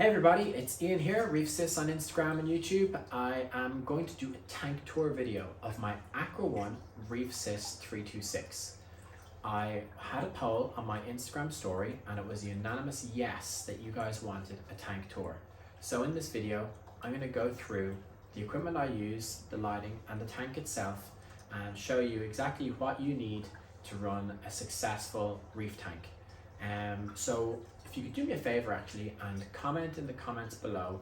Hey everybody, it's Ian here, Reefsys on Instagram and YouTube. I am going to do a tank tour video of my Aqua One Reefsys 326. I had a poll on my Instagram story and it was a unanimous yes that you guys wanted a tank tour. So in this video, I'm going to go through the equipment I use, the lighting and the tank itself and show you exactly what you need to run a successful reef tank. So if you could do me a favor actually and comment in the comments below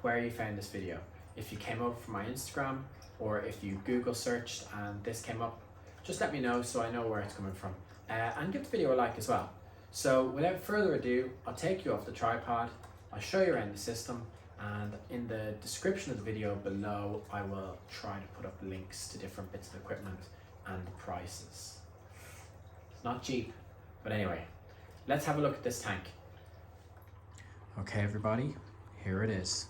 where you found this video. If you came over from my Instagram or if you Google searched and this came up, just let me know so I know where it's coming from. And give the video a like as well. So without further ado, I'll take you off the tripod, I'll show you around the system, and in the description of the video below I will try to put up links to different bits of equipment and the prices. It's not cheap, but anyway, let's have a look at this tank. Okay everybody, here it is.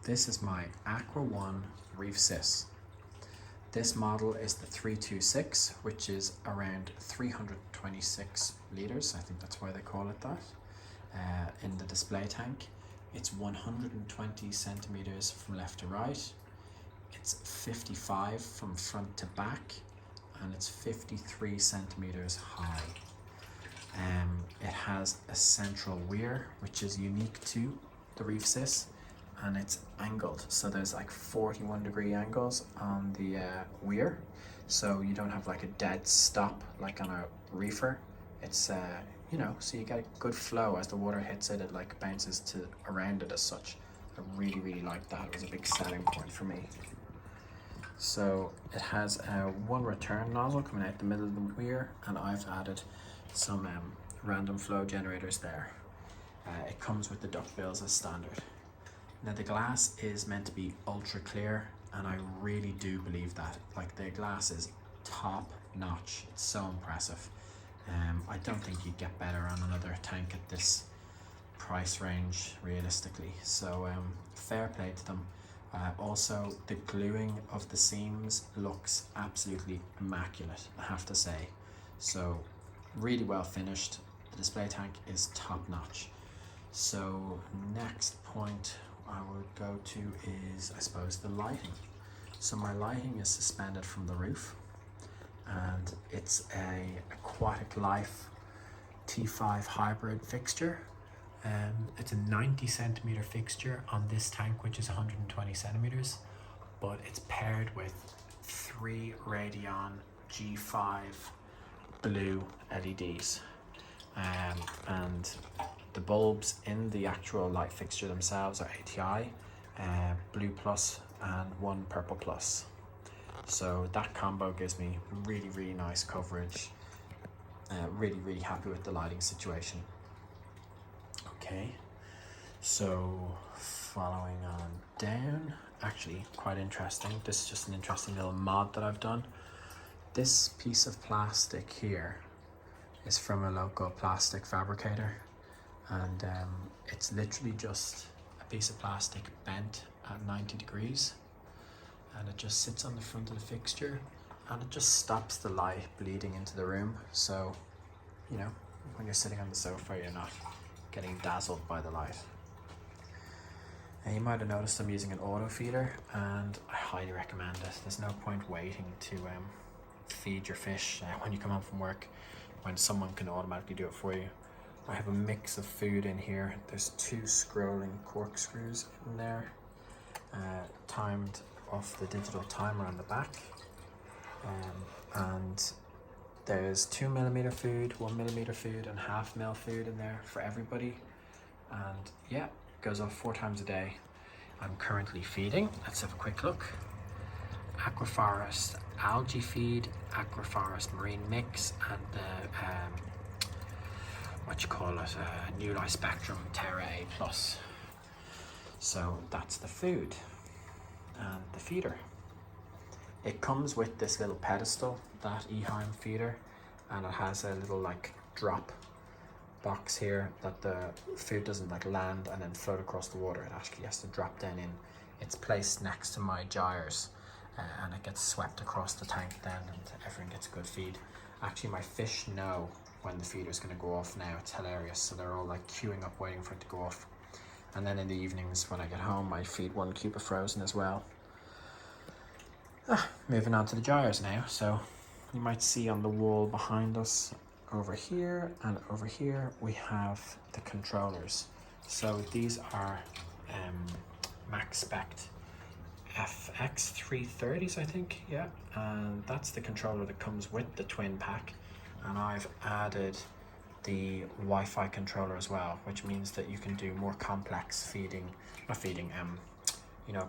This is my Aqua One Reefsys. This model is the 326, which is around 326 litres, I think that's why they call it that, in the display tank. It's 120 centimetres from left to right, it's 55 from front to back, and it's 53 centimetres high. It has a central weir, which is unique to the Reefsys, and it's angled. So there's like 41-degree angles on the weir. So you don't have like a dead stop like on a reefer. It's, you know, so you get a good flow as the water hits it, it like bounces to around it as such. I really, really like that. It was a big selling point for me. So it has one return nozzle coming out the middle of the weir, and I've added some random flow generators there. It comes with the duckbills as standard. Now the glass is meant to be ultra clear, and I really do believe that. Like, the glass is top notch. It's so impressive. I don't think you'd get better on another tank at this price range realistically. So fair play to them. Also, the gluing of the seams looks absolutely immaculate, I have to say. So really well finished. The display tank is top notch. So next point I would go to is, I suppose, the lighting. So my lighting is suspended from the roof, and it's a Aquatic Life T5 hybrid fixture. It's a 90 centimeter fixture on this tank, which is 120 centimeters, but it's paired with 3 Radion G5 blue LEDs, and the bulbs in the actual light fixture themselves are ATI, blue plus and one purple plus. So that combo gives me really, really nice coverage. Really, really happy with the lighting situation. Okay, so following on down, actually quite interesting. This is just an interesting little mod that I've done. This piece of plastic here is from a local plastic fabricator, and it's literally just a piece of plastic bent at 90 degrees, and it just sits on the front of the fixture, and it just stops the light bleeding into the room. So, you know, when you're sitting on the sofa, you're not getting dazzled by the light. And you might have noticed I'm using an auto feeder, and I highly recommend it. There's no point waiting to feed your fish when you come home from work, when someone can automatically do it for you. I have a mix of food in here. There's 2 scrolling corkscrews in there, timed off the digital timer on the back, and there's 2mm food, 1mm food, and 1/2 mil food in there for everybody. And yeah, it goes off 4 times a day. I'm currently feeding, let's have a quick look. Aquaforest algae feed, Aquaforest marine mix, and the what you call it, New Life Spectrum Terra A+. So that's the food and the feeder. It comes with this little pedestal, that Eheim feeder, and it has a little like drop box here that the food doesn't like land and then float across the water. It actually has to drop down in. It's placed next to my gyres, and it gets swept across the tank then, and everyone gets a good feed. Actually, my fish know when the feeder's going to go off now. It's hilarious. So they're all like queuing up waiting for it to go off. And then in the evenings when I get home, I feed one cube of frozen as well. Moving on to the gyres now. So you might see on the wall behind us over here and over here we have the controllers. So these are Maxspect FX330s, I think, yeah, and that's the controller that comes with the twin pack. And I've added the Wi-Fi controller as well, which means that you can do more complex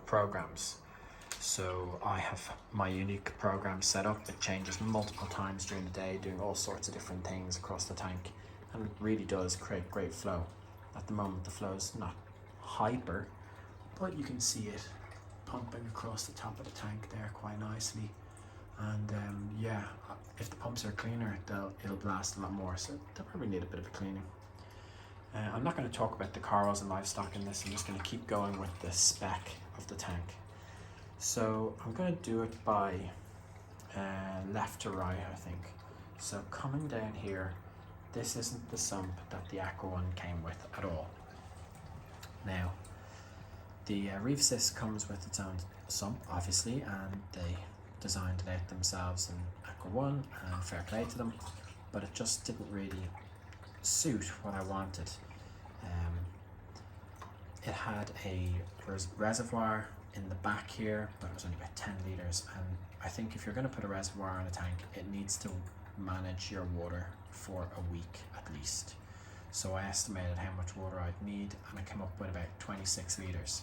programs. So I have my unique program set up. It changes multiple times during the day, doing all sorts of different things across the tank, and it really does create great flow. At the moment the flow is not hyper, but you can see it pumping across the top of the tank there quite nicely. And yeah, if the pumps are cleaner, it'll blast a lot more, so they'll probably need a bit of a cleaning. I'm not going to talk about the corals and livestock in this. I'm just going to keep going with the spec of the tank. So I'm going to do it by left to right, I think. So coming down here, this isn't the sump that the Aqua One came with at all. Now, the Reefsys comes with its own sump, obviously, and they designed it out themselves in Aqua One, and fair play to them, but it just didn't really suit what I wanted. It had a reservoir in the back here, but it was only about 10 litres, and I think if you're going to put a reservoir in a tank, it needs to manage your water for a week at least. So I estimated how much water I'd need, and I came up with about 26 litres.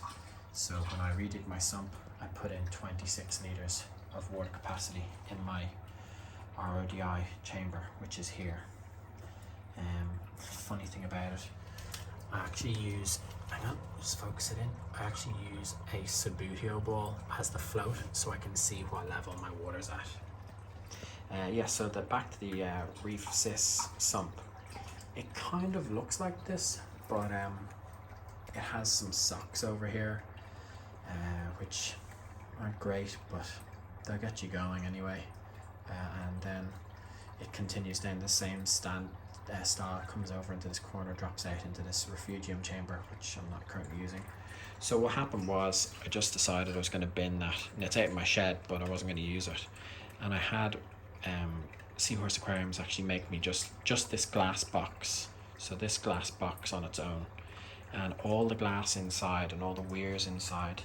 So when I redid my sump, I put in 26 litres of water capacity in my RODI chamber, which is here. Funny thing about it, I actually use, hang on, just focus it in. I actually use a Sabutio ball as the float, so I can see what level my water's at. Yeah, so back to the Reefsys sump. It kind of looks like this, but it has some socks over here, which aren't great, but they'll get you going anyway. And then it continues down the same style, comes over into this corner, drops out into this refugium chamber, which I'm not currently using. So what happened was, I just decided I was going to bin that, and it's out in my shed, but I wasn't going to use it. And I had Seahorse Aquariums actually make me just this glass box. So this glass box on its own, and all the glass inside and all the weirs inside,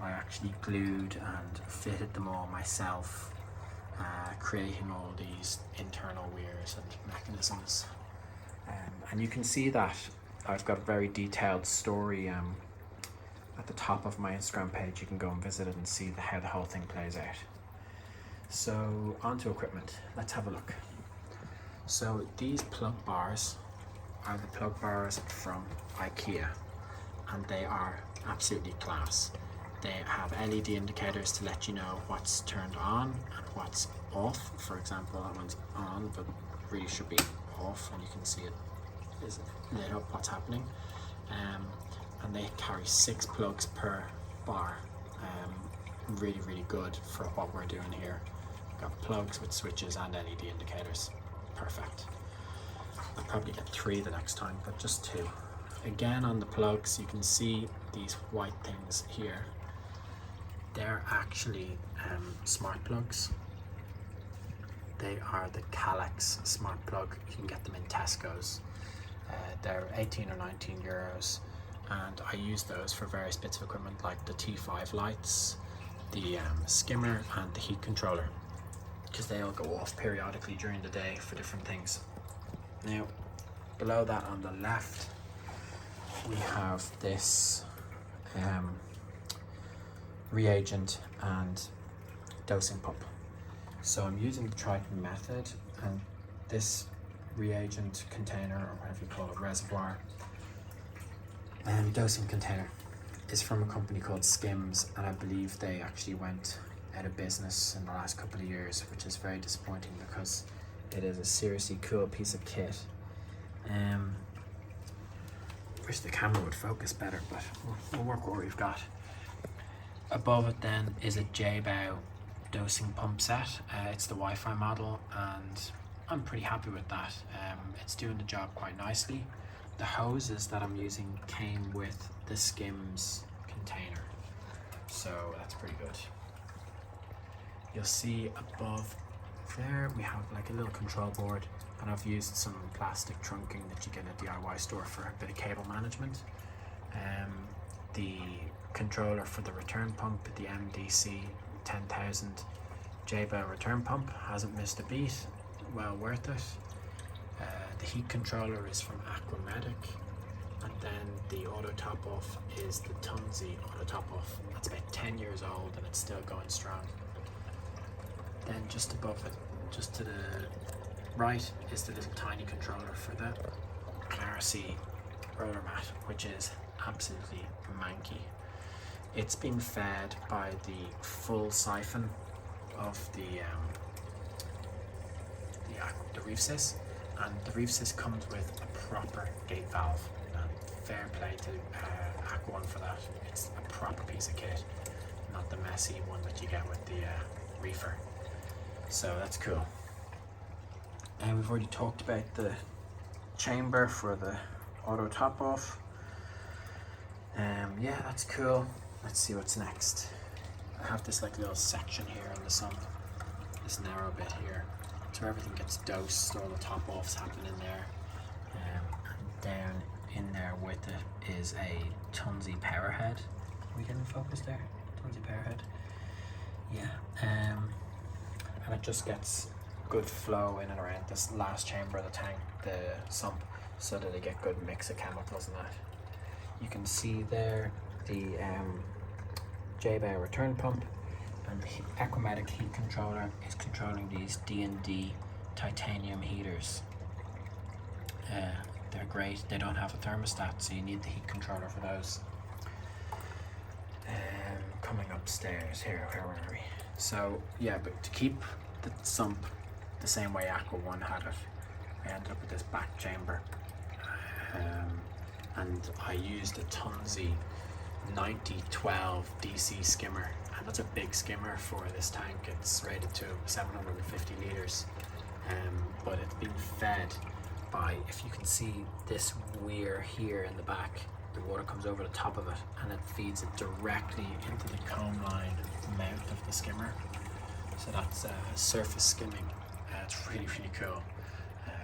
I actually glued and fitted them all myself, creating all these internal weirs and mechanisms. And you can see that I've got a very detailed story at the top of my Instagram page. You can go and visit it and see how the whole thing plays out. So onto equipment, let's have a look. So these plug bars are the plug bars from Ikia, and they are absolutely class. They have LED indicators to let you know what's turned on and what's off. For example, that one's on, but really should be off, and you can see it is lit up what's happening. And they carry 6 plugs per bar. Really, really good for what we're doing here. Got plugs with switches and LED indicators. Perfect. I'll probably get 3 the next time, but just 2. Again, on the plugs, you can see these white things here. They're actually smart plugs. They are the CALEX smart plug. You can get them in Tesco's. They're 18 or 19 euros, and I use those for various bits of equipment like the T5 lights, the skimmer, and the heat controller, because they all go off periodically during the day for different things. Now, below that on the left, we have this reagent and dosing pump. So I'm using the Triton method, and this reagent container, or whatever you call it, reservoir and dosing container, is from a company called Skimz, and I believe they actually went out of business in the last couple of years, which is very disappointing because it is a seriously cool piece of kit. Wish the camera would focus better, but we'll work with what we've got. Above it then is a Jebao dosing pump set. It's the Wi-Fi model, and I'm pretty happy with that. It's doing the job quite nicely. the hoses that I'm using came with the Skimz container, so that's pretty good. You'll see above there we have like a little control board, and I've used some plastic trunking that you get in a DIY store for a bit of cable management. The controller for the return pump, the MDC 10,000 Jebao return pump, hasn't missed a beat, well worth it. The heat controller is from Aquatic, and then the auto top off is the Tunze auto top off. That's about 10 years old and it's still going strong. Then just above it, just to the right, is the little tiny controller for the ClariSea roller mat, which is absolutely manky. It's been fed by the full siphon of the Reefsys, and the Reefsys comes with a proper gate valve, and fair play to Aqua One for that. It's a proper piece of kit, not the messy one that you get with the reefer. So that's cool. And we've already talked about the chamber for the auto top off. Yeah, that's cool. Let's see what's next. I have this like little section here on the sump, this narrow bit here. So everything gets dosed, all the top offs happen in there. And down in there with it is a Tunze power head. Are we getting focused there? Tunze power head. Yeah. And it just gets good flow in and around this last chamber of the tank, the sump, so that they get good mix of chemicals and that. You can see there the Jebao return pump, and the Aquatic heat controller is controlling these D&D titanium heaters. They're great. They don't have a thermostat, so you need the heat controller for those. Coming upstairs here, where were we? So yeah, but to keep the sump the same way Aqua One had it, I ended up with this back chamber, and I used a Tunze 9012 DC skimmer, and that's a big skimmer for this tank. It's rated to 750 litres, but it's been fed by, if you can see this weir here in the back, the water comes over the top of it and it feeds it directly into the Comline mouth of the skimmer. So that's surface skimming. It's really, really cool.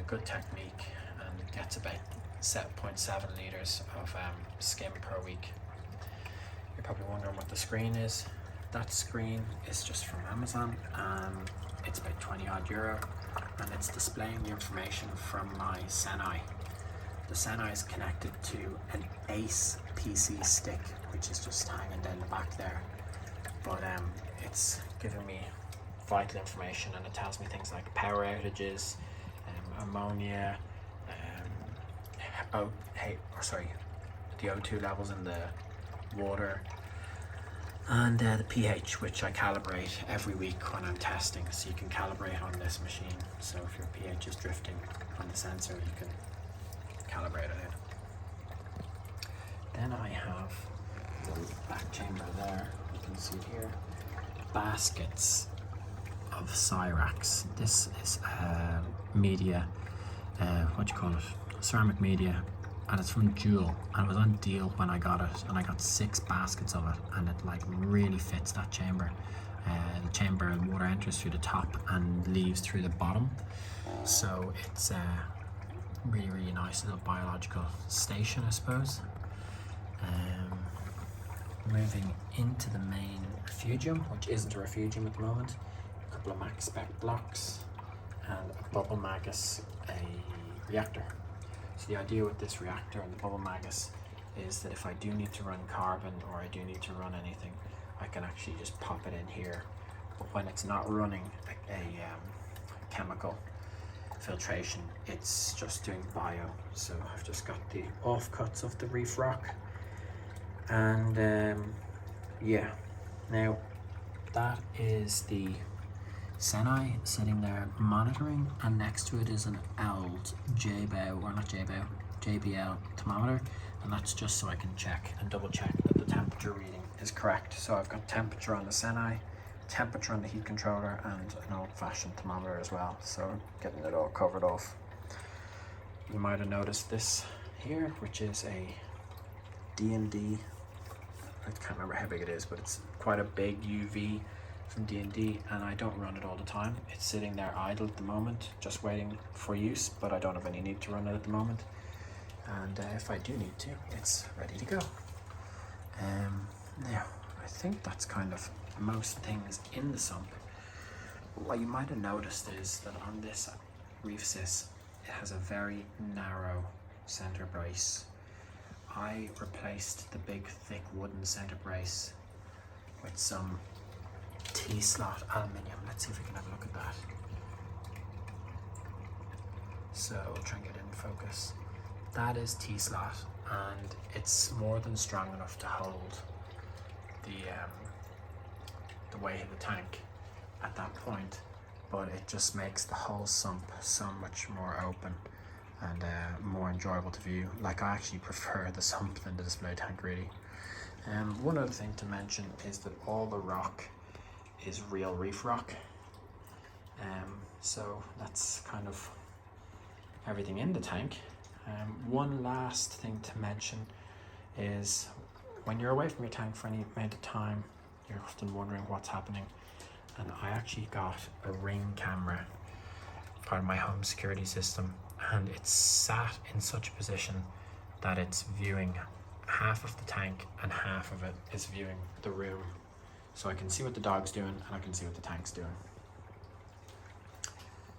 Good technique, and it gets about 7.7 litres of skim per week. You're probably wondering what the screen is. That screen is just from Amazon, and it's about 20 odd euro, and it's displaying the information from my Seneye. The Seneye is connected to an Ace PC stick, which is just hanging down the back there, but it's giving me vital information, and it tells me things like power outages, ammonia, the O2 levels in the water, and the pH, which I calibrate every week when I'm testing. So you can calibrate on this machine, so if your pH is drifting on the sensor, you can calibrate it in. Then I have the back chamber there, you can see here, baskets of Cirax. This is media, what do you call it, ceramic media, and it's from Juwel, and it was on deal when I got it, and I got 6 baskets of it, and it like really fits that chamber. The chamber, and water enters through the top and leaves through the bottom, so it's really, really nice little biological station, I suppose. Moving into the main refugium, which isn't a refugium at the moment. A couple of Maxspect blocks and a bubble Magus, a reactor. So the idea with this reactor and the bubble Magus is that if I do need to run carbon, or I do need to run anything, I can actually just pop it in here. But when it's not running a chemical filtration, it's just doing bio. So I've just got the offcuts of the reef rock, and yeah, now that is the Seneye sitting there monitoring, and next to it is an old Jebao, or not Jebao, JBL thermometer, and that's just so I can check and double check that the temperature reading is correct. So I've got temperature on the Seneye, temperature on the heat controller, and an old-fashioned thermometer as well, so getting it all covered off. You might have noticed this here, which is a D&D. I can't remember how big it is, but it's quite a big UV from D&D, and I don't run it all the time. It's sitting there idle at the moment, just waiting for use, but I don't have any need to run it at the moment. And if I do need to, it's ready to go. Now, I think that's kind of most things in the sump. What you might have noticed is that on this Reefsys, it has a very narrow center brace. I replaced the big thick wooden center brace with some T-slot aluminium. Let's see if we can have a look at that. So we'll try and get it in focus. That is T-slot, and it's more than strong enough to hold the weight of the tank at that point, but it just makes the whole sump so much more open and more enjoyable to view. Like, I actually prefer the sump than the display tank, really. One other thing to mention is that all the rock is real reef rock. So that's kind of everything in the tank. One last thing to mention is when you're away from your tank for any amount of time, you're often wondering what's happening. And I actually got a Ring camera, part of my home security system, and it's sat in such a position that it's viewing half of the tank and half of it is viewing the room. So I can see what the dog's doing and I can see what the tank's doing.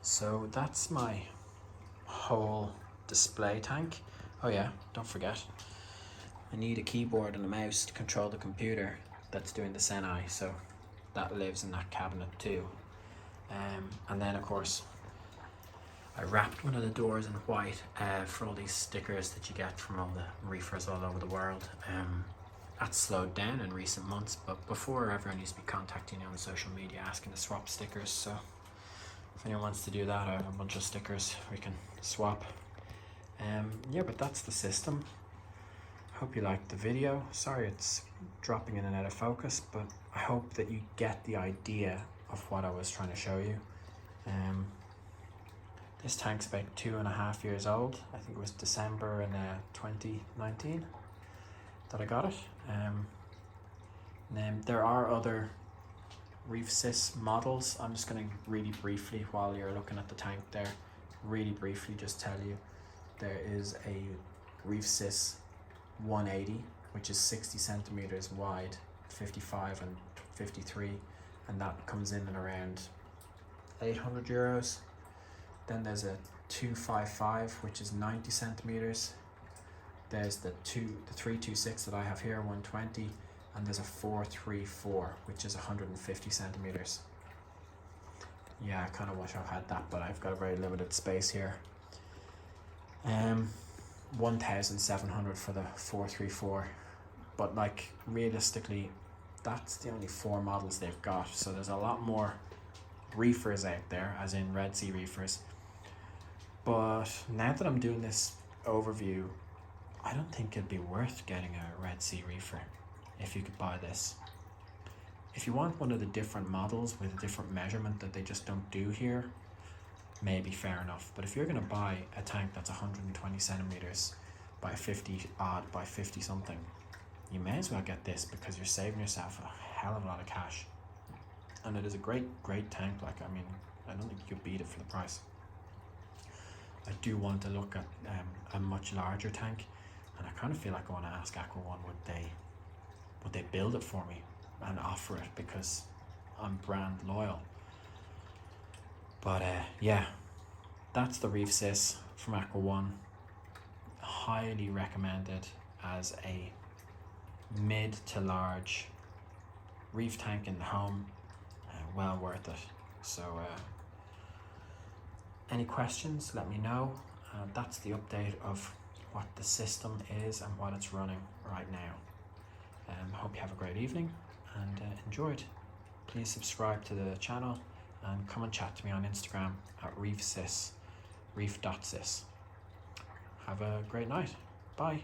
So that's my whole display tank. Oh yeah, don't forget, I need a keyboard and a mouse to control the computer that's doing the Seneye, so that lives in that cabinet too. And then of course I wrapped one of the doors in white for all these stickers that you get from all the reefers all over the world. That's slowed down in recent months, but before everyone used to be contacting you on social media asking to swap stickers, so if anyone wants to do that, I have a bunch of stickers we can swap. Yeah, but that's the system. Hope you liked the video. Sorry it's dropping in and out of focus, but I hope that you get the idea of what I was trying to show you. This tank's about 2.5 years old. I think it was December in 2019 that I got it. And there are other Reefsys models. I'm just going to really briefly, while you're looking at the tank there, really briefly just tell you there is a Reefsys 180, which is 60 centimeters wide, 55 and 53, and that comes in and around 800 euros. Then there's a 255, which is 90 centimeters. There's the 326 that I have here, 120, and there's a 434, which is 150 centimeters. Yeah, I kind of wish I had that, but I've got a very limited space here. 1,700 for the 434, but like realistically, that's the only 4 models they've got. So there's a lot more reefers out there, as in Red Sea reefers. But now that I'm doing this overview, I don't think it'd be worth getting a Red Sea reefer if you could buy this. If you want one of the different models with a different measurement that they just don't do here, maybe fair enough. But if you're going to buy a tank that's 120 centimeters by 50 odd by 50 something, you may as well get this, because you're saving yourself a hell of a lot of cash. And it is a great tank. Like, I mean, I don't think you could beat it for the price. I do want to look at a much larger tank, and I kind of feel like I want to ask Aqua One, would they build it for me and offer it, because I'm brand loyal. But yeah, that's the Reefsys from Aqua One. Highly recommended as a mid to large reef tank in the home. Well worth it. So any questions, let me know. That's the update of what the system is and what it's running right now. Hope you have a great evening and enjoyed. Please subscribe to the channel and come and chat to me on Instagram at reefsys, reef.sys. Have a great night. Bye.